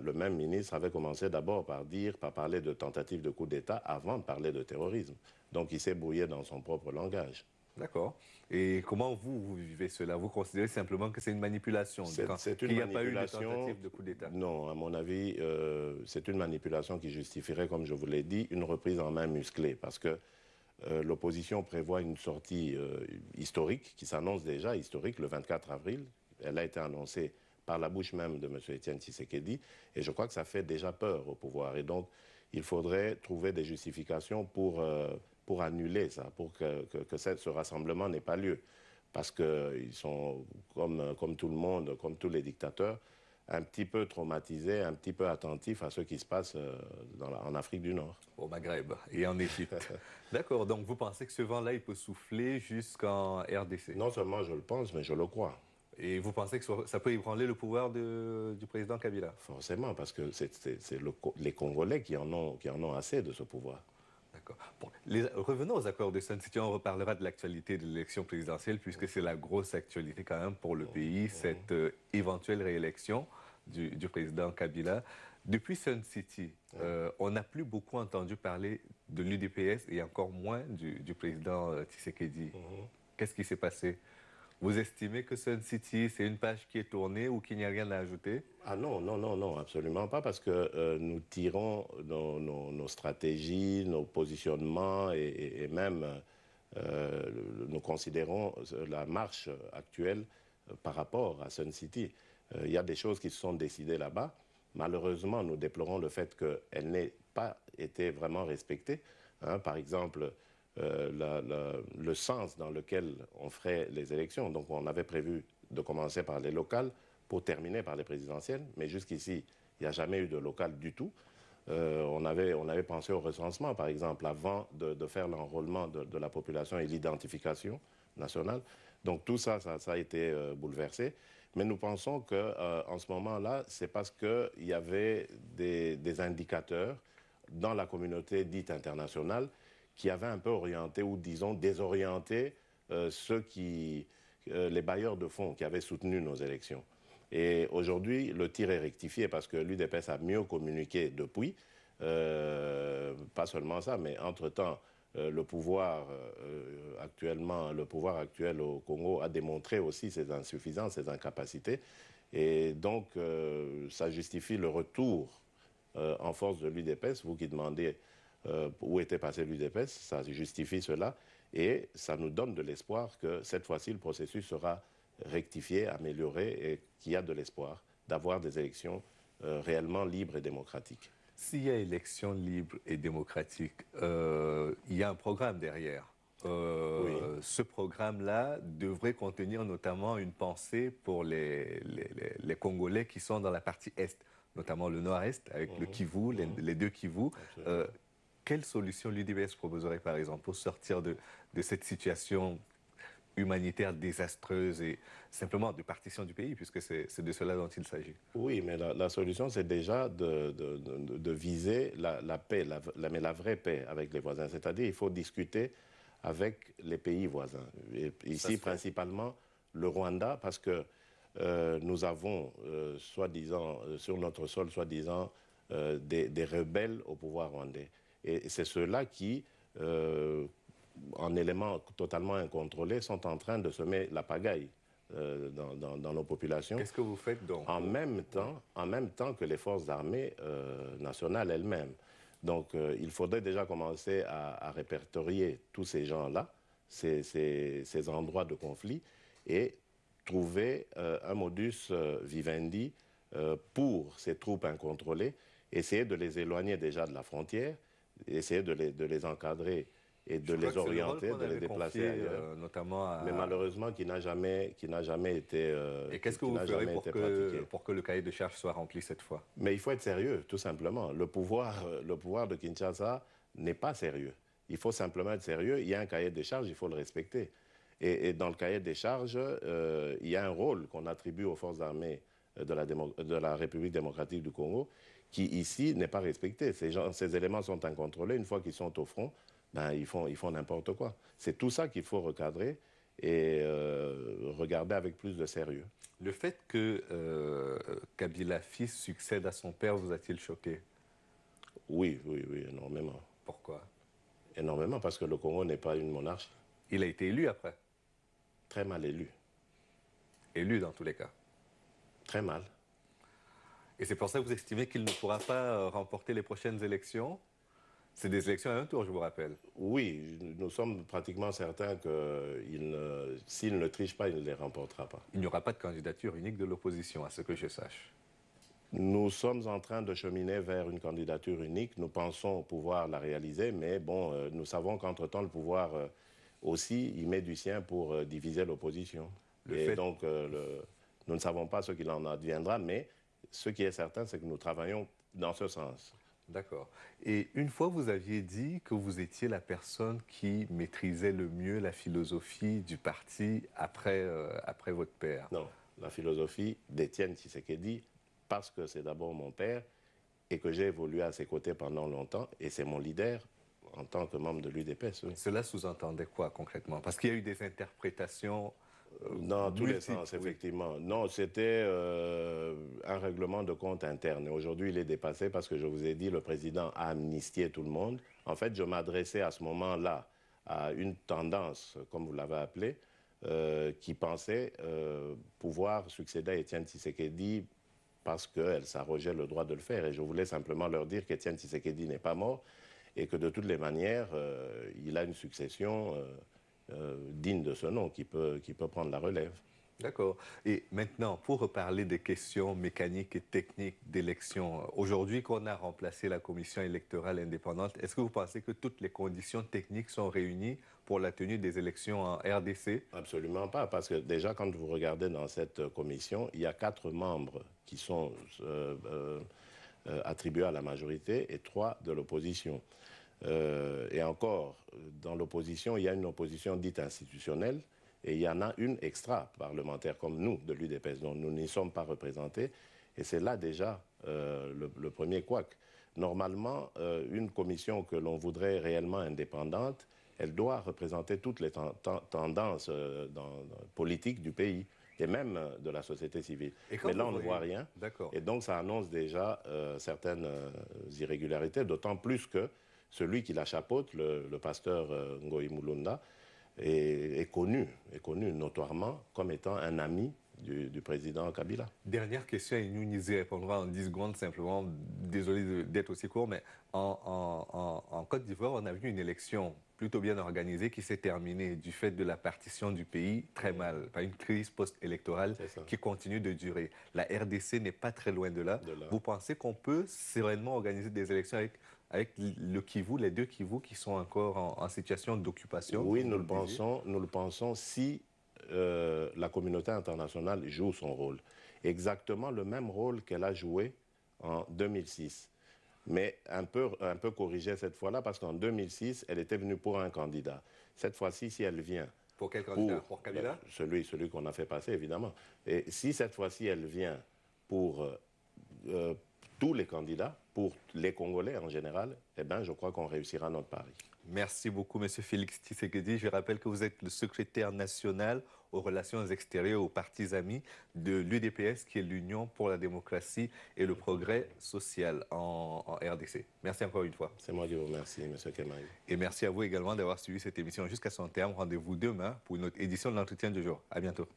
le même ministre avait commencé d'abord par parler de tentative de coup d'État avant de parler de terrorisme. Donc il s'est brouillé dans son propre langage. D'accord. Et comment vous vivez cela? Vous considérez simplement que c'est une manipulation, C'est une qu'il n'y a pas eu de manipulation. tentative de coup d'État? Non, à mon avis, c'est une manipulation qui justifierait, comme je vous l'ai dit, une reprise en main musclée. Parce que l'opposition prévoit une sortie historique, qui s'annonce déjà historique, le 24 avril. Elle a été annoncée par la bouche même de M. Étienne Tshisekedi. Et je crois que ça fait déjà peur au pouvoir. Et donc, il faudrait trouver des justifications pour annuler ça, pour que ce rassemblement n'ait pas lieu. Parce qu'ils sont, comme tout le monde, comme tous les dictateurs, un petit peu traumatisés, un petit peu attentifs à ce qui se passe en Afrique du Nord. Au Maghreb et en Égypte. D'accord, donc vous pensez que ce vent-là, il peut souffler jusqu'en RDC? Non seulement je le pense, mais je le crois. Et vous pensez que ça peut ébranler le pouvoir du président Kabila? Forcément, parce que c'est les Congolais qui en ont assez de ce pouvoir. D'accord. Bon, revenons aux accords de Sun City. On reparlera de l'actualité de l'élection présidentielle, puisque c'est la grosse actualité quand même pour le pays, cette éventuelle réélection du président Kabila. Depuis Sun City, on n'a plus beaucoup entendu parler de l'UDPS et encore moins du président Tshisekedi. Qu'est-ce qui s'est passé? Vous estimez que Sun City, c'est une page qui est tournée ou qu'il n'y a rien à ajouter? Ah non, non, non, non, absolument pas, parce que nous tirons nos stratégies, nos positionnements et même nous considérons la marche actuelle par rapport à Sun City. Il y a des choses qui se sont décidées là-bas. Malheureusement, nous déplorons le fait qu'elles n'aient pas été vraiment respectées. Hein, par exemple, le sens dans lequel on ferait les élections. Donc on avait prévu de commencer par les locales pour terminer par les présidentielles, mais jusqu'ici, il n'y a jamais eu de local du tout. On avait pensé au recensement, par exemple, avant de faire l'enrôlement de la population et l'identification nationale. Donc tout ça, ça a été bouleversé. Mais nous pensons qu'en ce moment-là, c'est parce qu'il y avait des indicateurs dans la communauté dite internationale qui avaient un peu orienté, ou disons désorienté, les bailleurs de fonds qui avaient soutenu nos élections. Et aujourd'hui, le tir est rectifié parce que l'UDPS a mieux communiqué depuis. Pas seulement ça, mais entre-temps, le pouvoir actuel au Congo a démontré aussi ses insuffisances, ses incapacités. Et donc, ça justifie le retour en force de l'UDPS. Vous qui demandez où était passé l'UDPS, ça justifie cela. Et ça nous donne de l'espoir que cette fois-ci, le processus sera rectifié, amélioré, et qu'il y a de l'espoir d'avoir des élections réellement libres et démocratiques. S'il y a élection libre et démocratique, il y a un programme derrière. Oui. Ce programme-là devrait contenir notamment une pensée pour les Congolais qui sont dans la partie Est, notamment le Nord-Est, avec le Kivu, les deux Kivu. Quelle solution l'UDPS proposerait, par exemple, pour sortir de cette situation humanitaire désastreuse et simplement de partition du pays, puisque c'est de cela dont il s'agit? Oui, mais la solution, c'est déjà de viser la paix, mais la vraie paix avec les voisins. C'est-à-dire il faut discuter avec les pays voisins. Et ici, principalement, le Rwanda, parce que nous avons, soi-disant, sur notre sol, soi-disant, des rebelles au pouvoir rwandais. Et c'est ceux-là qui, en éléments totalement incontrôlés, sont en train de semer la pagaille dans nos populations. Qu'est-ce que vous faites donc? En même temps que les forces armées nationales elles-mêmes. Donc il faudrait déjà commencer à répertorier tous ces gens-là, ces endroits de conflit, et trouver un modus vivendi pour ces troupes incontrôlées, essayer de les éloigner déjà de la frontière, essayer de les encadrer et de les orienter, de les déplacer ailleurs, notamment à... mais malheureusement qui n'a jamais été Et qu'est-ce que vous ferez pour que le cahier de charges soit rempli cette fois? Mais il faut être sérieux, tout simplement. Le pouvoir de Kinshasa n'est pas sérieux. Il faut simplement être sérieux. Il y a un cahier de charges, il faut le respecter. Et dans le cahier des charges, il y a un rôle qu'on attribue aux forces armées de la République démocratique du Congo, qui ici n'est pas respecté. Ces éléments sont incontrôlés. Une fois qu'ils sont au front, ben, ils font n'importe quoi. C'est tout ça qu'il faut recadrer et regarder avec plus de sérieux. Le fait que Kabila fils succède à son père vous a-t-il choqué? Oui, oui, oui, énormément. Pourquoi? Énormément, parce que le Congo n'est pas une monarchie. Il a été élu après? Très mal élu. Élu dans tous les cas. Très mal. Et c'est pour ça que vous estimez qu'il ne pourra pas remporter les prochaines élections? C'est des élections à un tour, je vous rappelle. Oui, nous sommes pratiquement certains que s'il ne triche pas, il ne les remportera pas. Il n'y aura pas de candidature unique de l'opposition, à ce que je sache. Nous sommes en train de cheminer vers une candidature unique. Nous pensons pouvoir la réaliser, mais bon, nous savons qu'entre-temps, le pouvoir aussi y met du sien pour diviser l'opposition. Et donc, nous ne savons pas ce qu'il en adviendra, mais ce qui est certain, c'est que nous travaillons dans ce sens. D'accord. Et une fois, vous aviez dit que vous étiez la personne qui maîtrisait le mieux la philosophie du parti après votre père. Non, la philosophie d'Étienne Tshisekedi, parce que c'est d'abord mon père et que j'ai évolué à ses côtés pendant longtemps, et c'est mon leader en tant que membre de l'UDPS. Oui. Cela sous-entendait quoi concrètement? Parce qu'il y a eu des interprétations dans tous les sens, oui. effectivement. Non, c'était un règlement de compte interne. Et aujourd'hui, il est dépassé parce que je vous ai dit, le président a amnistié tout le monde. En fait, je m'adressais à ce moment-là à une tendance, comme vous l'avez appelé, qui pensait pouvoir succéder à Étienne Tshisekedi parce qu'elle s'arrogeait le droit de le faire. Et je voulais simplement leur dire qu'Étienne Tshisekedi n'est pas mort et que de toutes les manières, il a une succession digne de ce nom, qui peut prendre la relève. D'accord. Et maintenant, pour reparler des questions mécaniques et techniques d'élection, aujourd'hui qu'on a remplacé la commission électorale indépendante, est-ce que vous pensez que toutes les conditions techniques sont réunies pour la tenue des élections en RDC? Absolument pas, parce que déjà, quand vous regardez dans cette commission, il y a 4 membres qui sont attribués à la majorité et 3 de l'opposition. Et encore, dans l'opposition, il y a une opposition dite institutionnelle et il y en a une extra-parlementaire, comme nous, de l'UDPS, dont nous n'y sommes pas représentés. Et c'est là déjà le premier couac. Normalement, une commission que l'on voudrait réellement indépendante, elle doit représenter toutes les tendances politiques du pays et même de la société civile. Mais là, on ne voit rien. Et donc, ça annonce déjà certaines irrégularités, d'autant plus que celui qui la chapeaute, le pasteur Ngoï Mulunda, est connu notoirement comme étant un ami du président Kabila. Dernière question, et nous y répondra en 10 secondes simplement. Désolé d'être aussi court, mais en Côte d'Ivoire, on a vu une élection plutôt bien organisée qui s'est terminée du fait de la partition du pays très mal, par une crise post-électorale qui continue de durer. La RDC n'est pas très loin de là. Vous pensez qu'on peut sereinement organiser des élections avec le Kivu, les 2 Kivu qui sont encore en situation d'occupation? Oui, nous le pensons si la communauté internationale joue son rôle. Exactement le même rôle qu'elle a joué en 2006. Mais un peu corrigé cette fois-là, parce qu'en 2006, elle était venue pour un candidat. Cette fois-ci, si elle vient... Pour quel candidat? Pour Kabila? Celui qu'on a fait passer, évidemment. Et si cette fois-ci, elle vient pour tous les candidats, pour les Congolais en général, eh bien, je crois qu'on réussira notre pari. Merci beaucoup, M. Félix Tshisekedi. Je rappelle que vous êtes le secrétaire national aux relations extérieures, aux partis amis de l'UDPS, qui est l'Union pour la démocratie et le progrès social en RDC. Merci encore une fois. C'est moi qui vous remercie, M. Kemaï. Et merci à vous également d'avoir suivi cette émission jusqu'à son terme. Rendez-vous demain pour une autre édition de l'entretien du jour. À bientôt.